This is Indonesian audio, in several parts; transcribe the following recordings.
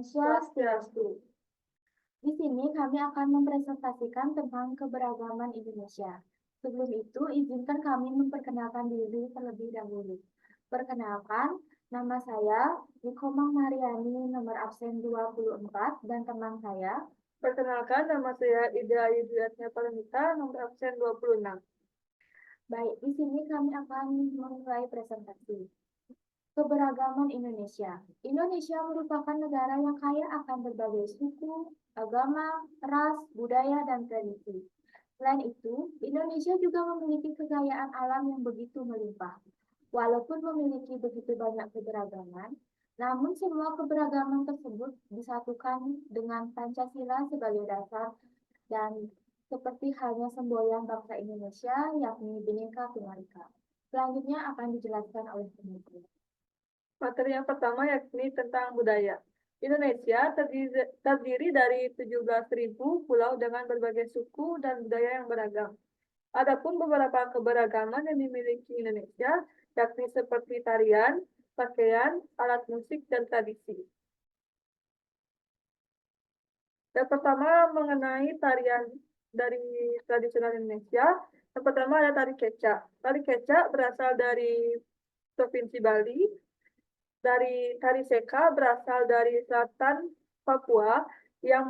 Swastiastu. Di sini kami akan mempresentasikan tentang keberagaman Indonesia. Sebelum itu, izinkan kami memperkenalkan diri terlebih dahulu. Perkenalkan, nama saya Wikomang Mariani, nomor absen 24, dan teman saya. Perkenalkan, nama saya Ida Yudhiyatnya Palemita, nomor absen 26. Baik, di sini kami akan memulai presentasi. Keberagaman Indonesia. Indonesia merupakan negara yang kaya akan berbagai suku, agama, ras, budaya, dan tradisi. Selain itu, Indonesia juga memiliki kekayaan alam yang begitu melimpah. Walaupun memiliki begitu banyak keberagaman, namun semua keberagaman tersebut disatukan dengan Pancasila sebagai dasar dan seperti halnya semboyan bangsa Indonesia, yakni Bhinneka Tunggal Ika. Selanjutnya akan dijelaskan oleh penulis. Materi yang pertama yakni tentang budaya. Indonesia terdiri dari 17.000 pulau dengan berbagai suku dan budaya yang beragam. Adapun beberapa keberagaman yang dimiliki Indonesia, yakni seperti tarian, pakaian, alat musik, dan tradisi. Yang pertama mengenai tarian dari tradisional Indonesia, yang pertama ada tari kecak. Tari kecak berasal dari Provinsi Bali. Dari tari seka berasal dari selatan Papua yang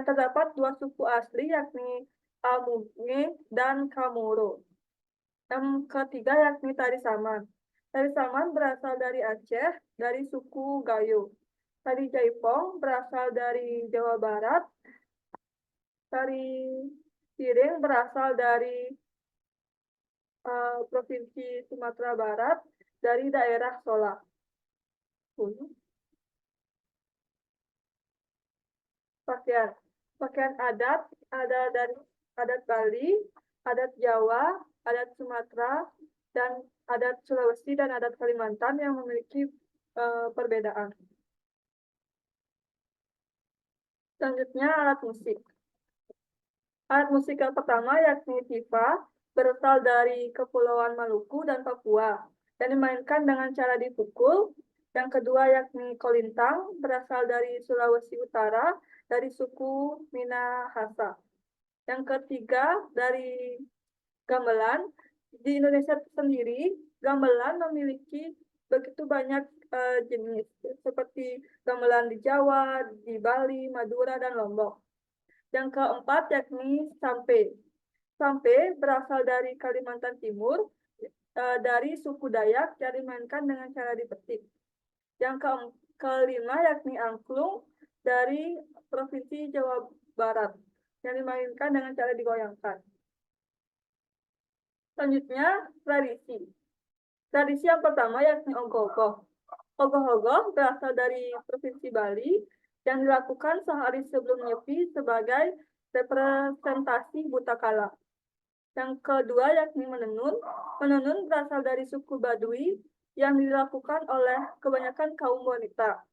terdapat dua suku asli yakni Amuge dan Kamoro. Yang ketiga yakni tari saman. Tari saman berasal dari Aceh dari suku Gayo. Tari jaipong berasal dari Jawa Barat. Tari piring berasal dari Provinsi Sumatera Barat dari daerah Solok. Pakaian adat ada dari adat Bali, adat Jawa, adat Sumatera, dan adat Sulawesi dan adat Kalimantan yang memiliki perbedaan. Selanjutnya alat musik. Alat musik yang pertama yakni tipa, berasal dari Kepulauan Maluku dan Papua, dan dimainkan dengan cara dipukul. Yang kedua yakni kolintang, berasal dari Sulawesi Utara, dari suku Minahasa. Yang ketiga dari gamelan. Di Indonesia sendiri, gamelan memiliki begitu banyak jenis, seperti gamelan di Jawa, di Bali, Madura, dan Lombok. Yang keempat yakni sampe. Sampe berasal dari Kalimantan Timur, dari suku Dayak yang dimainkan dengan cara dipetik. Yang kelima yakni angklung dari Provinsi Jawa Barat yang dimainkan dengan cara digoyangkan. Selanjutnya tradisi. Tradisi yang pertama yakni ogoh-ogoh. Ogoh-ogoh berasal dari Provinsi Bali yang dilakukan sehari sebelum Nyepi sebagai representasi buta kala. Yang kedua yakni menenun. Menenun berasal dari suku Baduy yang dilakukan oleh kebanyakan kaum wanita.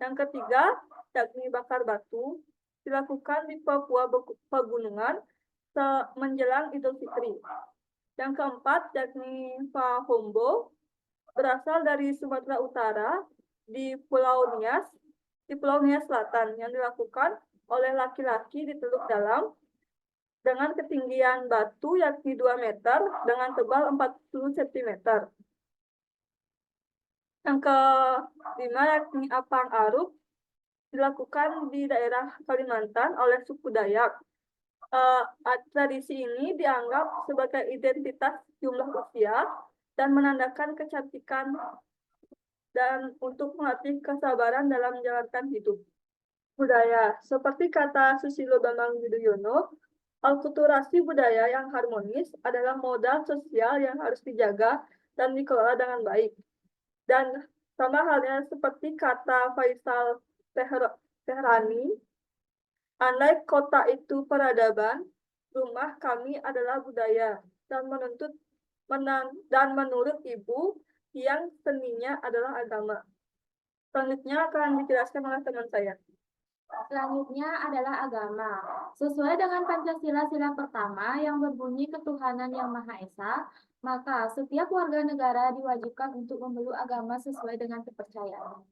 Yang ketiga yakni bakar batu, dilakukan di Papua Pegunungan menjelang Idul Fitri. Yang keempat yakni Pahombo, berasal dari Sumatera Utara di Pulau Nias Selatan yang dilakukan oleh laki-laki di Teluk Dalam dengan ketinggian batu yakni 2 meter dengan tebal 40 cm. Yang kelima yakni apang aruk, dilakukan di daerah Kalimantan oleh suku Dayak. Tradisi ini dianggap sebagai identitas jumlah usia dan menandakan kecantikan dan untuk melatih kesabaran dalam menjalankan hidup. Budaya, seperti kata Susilo Bambang Yudhoyono, akulturasi budaya yang harmonis adalah modal sosial yang harus dijaga dan dikelola dengan baik. Dan sama halnya seperti kata Faisal Tehrani, andai kota itu peradaban, rumah kami adalah budaya, dan menurut ibu, yang seninya adalah agama. Selanjutnya akan dijelaskan oleh teman saya. Selanjutnya adalah agama. Sesuai dengan Pancasila sila pertama yang berbunyi ketuhanan yang Maha Esa, maka setiap warga negara diwajibkan untuk memeluk agama sesuai dengan kepercayaan.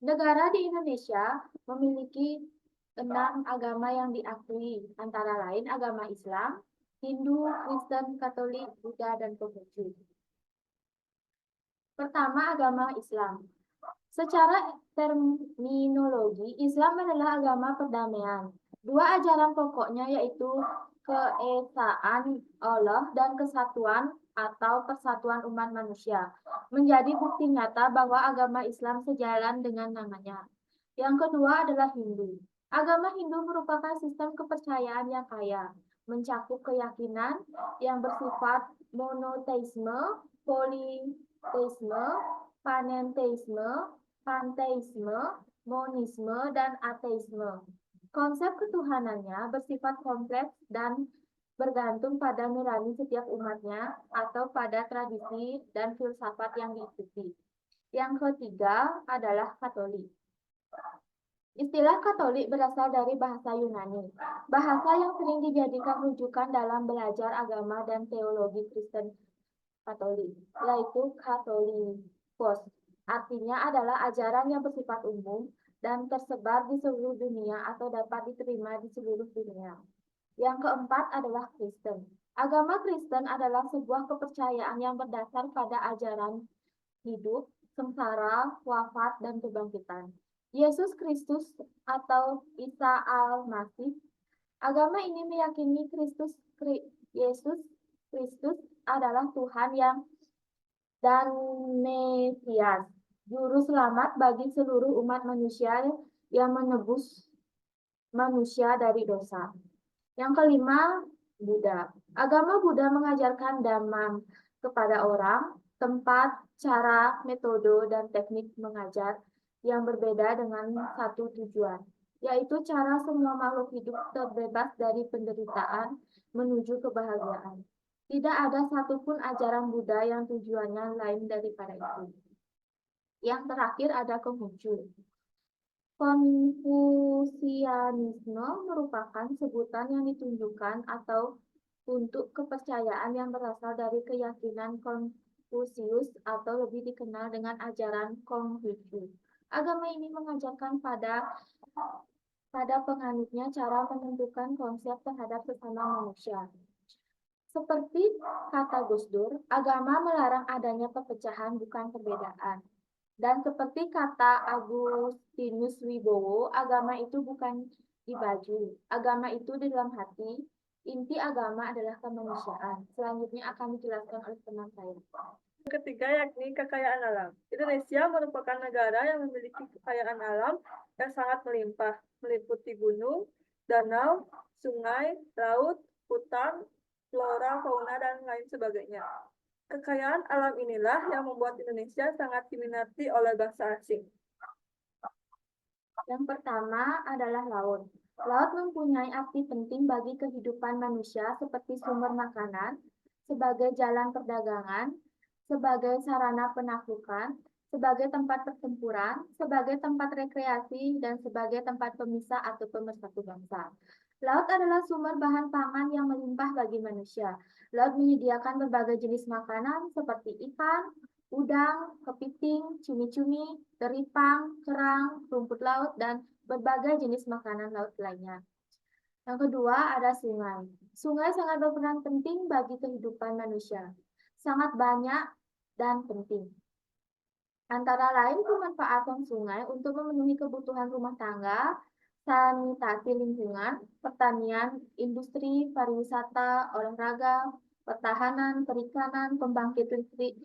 Negara di Indonesia memiliki 6 agama yang diakui, antara lain agama Islam, Hindu, Kristen, Katolik, Buddha, dan Konghucu. Pertama, agama Islam. Secara terminologi, Islam adalah agama perdamaian. Dua ajaran pokoknya yaitu keesaan Allah dan kesatuan atau persatuan umat manusia. Menjadi bukti nyata bahwa agama Islam sejalan dengan namanya. Yang kedua adalah Hindu. Agama Hindu merupakan sistem kepercayaan yang kaya, mencakup keyakinan yang bersifat monoteisme, politeisme, panenteisme, panteisme, monisme, dan ateisme. Konsep ketuhanannya bersifat kompleks dan bergantung pada nurani setiap umatnya atau pada tradisi dan filsafat yang diikuti. Yang ketiga adalah Katolik. Istilah Katolik berasal dari bahasa Yunani, bahasa yang sering dijadikan rujukan dalam belajar agama dan teologi Kristen Katolik, yaitu Katolikos. Artinya adalah ajaran yang bersifat umum dan tersebar di seluruh dunia atau dapat diterima di seluruh dunia. Yang keempat adalah Kristen. Agama Kristen adalah sebuah kepercayaan yang berdasar pada ajaran hidup, sengsara, wafat, dan kebangkitan. Yesus Kristus atau Isa Al-Masih. Agama ini meyakini Yesus Kristus adalah Tuhan dan Mesias, juru selamat bagi seluruh umat manusia yang menebus manusia dari dosa. Yang kelima, Buddha. Agama Buddha mengajarkan Dhamma kepada orang, tempat, cara, metode, dan teknik mengajar yang berbeda dengan satu tujuan, yaitu cara semua makhluk hidup terbebas dari penderitaan menuju kebahagiaan. Tidak ada satupun ajaran Buddha yang tujuannya lain daripada itu. Yang terakhir ada Konghucu. Konfusianisme merupakan sebutan yang ditunjukkan atau untuk kepercayaan yang berasal dari keyakinan Konfusius atau lebih dikenal dengan ajaran Konghucu. Agama ini mengajarkan pada penganutnya cara menentukan konsep terhadap sesama manusia. Seperti kata Gus Dur, agama melarang adanya perpecahan bukan perbedaan. Dan seperti kata Agustinus Wibowo, agama itu bukan di baju, agama itu di dalam hati. Inti agama adalah kemanusiaan. Selanjutnya akan dijelaskan oleh teman saya. Ketiga yakni kekayaan alam. Indonesia merupakan negara yang memiliki kekayaan alam yang sangat melimpah, meliputi gunung, danau, sungai, laut, hutan, flora, fauna, dan lain sebagainya. Kekayaan alam inilah yang membuat Indonesia sangat diminati oleh bangsa asing. Yang pertama adalah laut. Laut mempunyai arti penting bagi kehidupan manusia seperti sumber makanan, sebagai jalan perdagangan, sebagai sarana penaklukan, sebagai tempat pertempuran, sebagai tempat rekreasi, dan sebagai tempat pemisah atau pemersatu bangsa. Laut adalah sumber bahan pangan yang melimpah bagi manusia. Laut menyediakan berbagai jenis makanan seperti ikan, udang, kepiting, cumi-cumi, teripang, kerang, rumput laut, dan berbagai jenis makanan laut lainnya. Yang kedua ada sungai. Sungai sangat berperan penting bagi kehidupan manusia. Sangat banyak dan penting. Antara lain pemanfaatan sungai untuk memenuhi kebutuhan rumah tangga, sanitasi lingkungan, pertanian, industri, pariwisata, olahraga, pertahanan, perikanan, pembangkit listrik,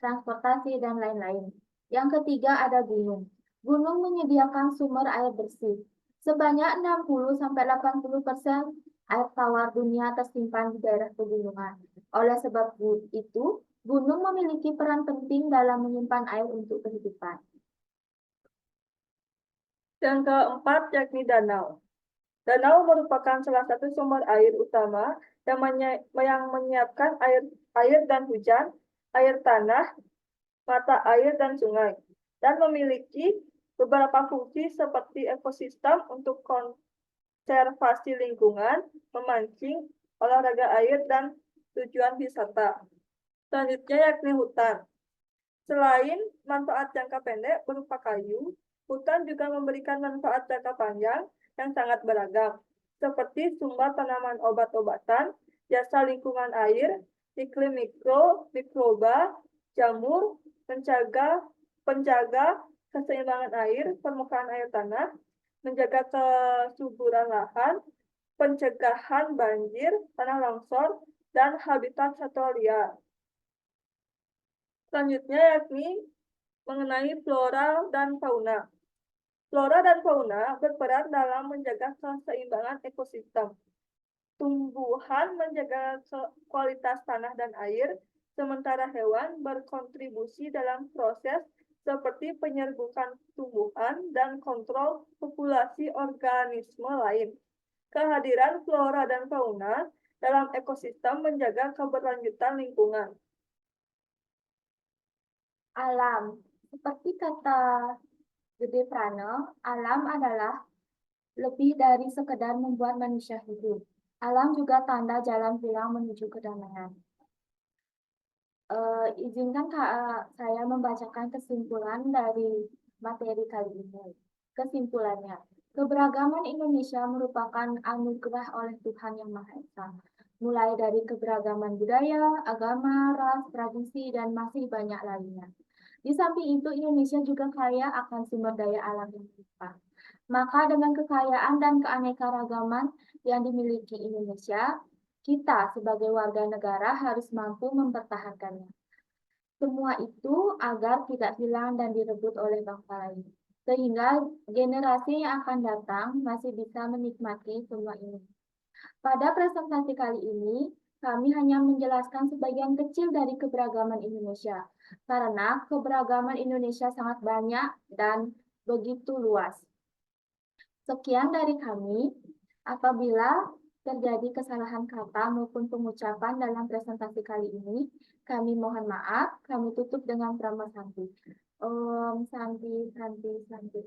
transportasi, dan lain-lain. Yang ketiga ada gunung. Gunung menyediakan sumber air bersih. Sebanyak 60-80% air tawar dunia tersimpan di daerah pegunungan. Oleh sebab itu, gunung memiliki peran penting dalam menyimpan air untuk kehidupan. Yang keempat yakni danau. Danau merupakan salah satu sumber air utama yang menyiapkan air dan hujan, air tanah, mata air, dan sungai, dan memiliki beberapa fungsi seperti ekosistem untuk konservasi lingkungan, memancing, olahraga air, dan tujuan wisata. Selanjutnya yakni hutan. Selain manfaat jangka pendek berupa kayu, hutan juga memberikan manfaat jangka panjang yang sangat beragam, seperti sumber tanaman obat-obatan, jasa lingkungan air, iklim mikroba, jamur, penjaga keseimbangan air, permukaan air tanah, menjaga kesuburan lahan, pencegahan banjir, tanah longsor, dan habitat satwa liar. Selanjutnya yakni mengenai flora dan fauna. Flora dan fauna berperan dalam menjaga keseimbangan ekosistem. Tumbuhan menjaga kualitas tanah dan air, sementara hewan berkontribusi dalam proses seperti penyerbukan tumbuhan dan kontrol populasi organisme lain. Kehadiran flora dan fauna dalam ekosistem menjaga keberlanjutan lingkungan. Alam, seperti kata Gede Prana, alam adalah lebih dari sekedar membuat manusia hidup. Alam juga tanda jalan pulang menuju kedamaian. Izinkan saya membacakan kesimpulan dari materi kali ini. Kesimpulannya, keberagaman Indonesia merupakan anugerah oleh Tuhan Yang Maha Esa. Mulai dari keberagaman budaya, agama, ras, tradisi, dan masih banyak lainnya. Di samping itu, Indonesia juga kaya akan sumber daya alam yang melimpah. Maka dengan kekayaan dan keanekaragaman yang dimiliki Indonesia, kita sebagai warga negara harus mampu mempertahankannya. Semua itu agar tidak hilang dan direbut oleh bangsa lain. Sehingga generasi yang akan datang masih bisa menikmati semua ini. Pada presentasi kali ini, kami hanya menjelaskan sebagian kecil dari keberagaman Indonesia. Karena keberagaman Indonesia sangat banyak dan begitu luas. Sekian dari kami. Apabila terjadi kesalahan kata maupun pengucapan dalam presentasi kali ini, kami mohon maaf. Kami tutup dengan Prama Santi. Om Santi, Santi, Santi.